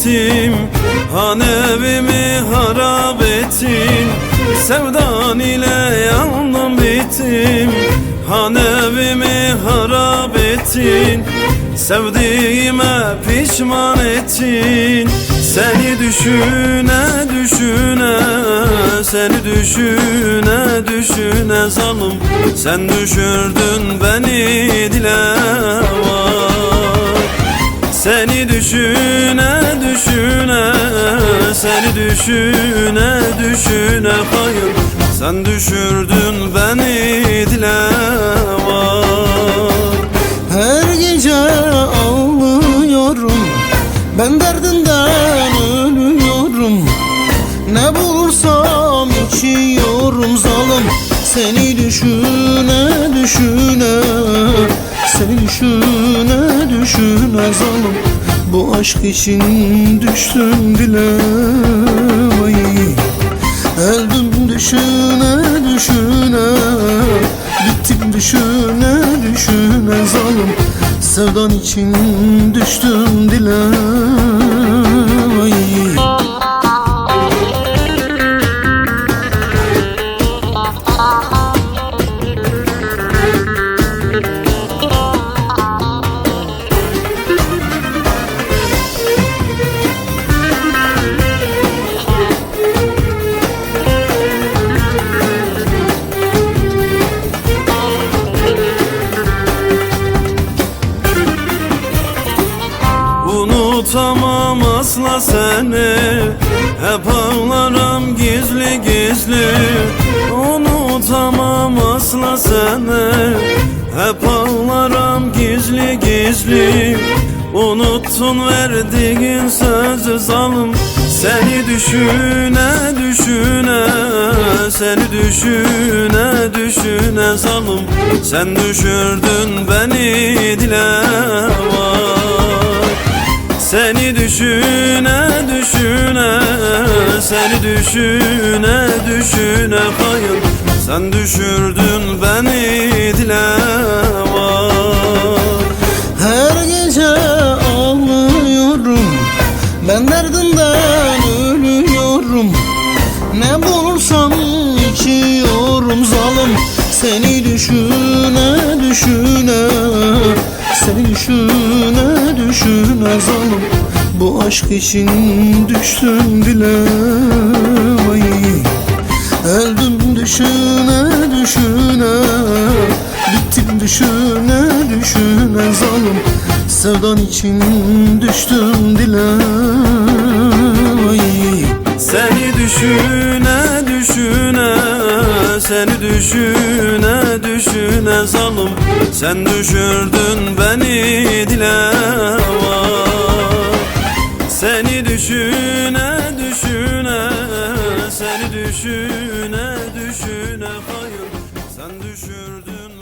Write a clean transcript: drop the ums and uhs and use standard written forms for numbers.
ettim, han evimi harap ettin. Sevdan ile yandım bittim, han evimi harap ettin. Sevdiğime pişman ettin. Seni düşüne düşüne, seni düşüne düşüne zalim, sen düşürdün beni dile var. Seni düşüne düşüne, seni düşüne düşüne hayır, sen düşürdün beni dile var. Her gece ağlıyorum, ben derdinden ölüyorum. Ne bulursam içiyorum zalim, seni düşüne düşüne, seni düşüne düşüne zalim. Bu aşk için düştüm dile vay. Öldüm düşüne düşüne, bittim düşüne düşüne zalim. Sevdan için düştüm dile vay. Unutamam asla seni, hep ağlarım gizli gizli. Unutamam asla seni, hep ağlarım gizli gizli. Unuttun verdiğin sözü zalim, seni düşüne düşüne, seni düşüne düşüne zalim, sen düşürdün beni dile var. Seni düşüne düşüne, seni düşüne düşüne hayır, sen düşürdün beni dile var. Her gece ağlıyorum, ben derdimden ölüyorum. Ne bulursam içiyorum zalim, seni düşüne düşüne, seni düşüne düşüne zalim. Bu aşk için düştüm dile vay. Öldüm düşüne düşüne, bittim düşüne düşüne zalim. Sevdan için düştüm dile vay. Seni düşüne düşüne, seni düşüne düşüne zalim, sen düşürdün beni dile var. Seni düşüne düşüne, seni düşüne düşüne hayır, sen düşürdün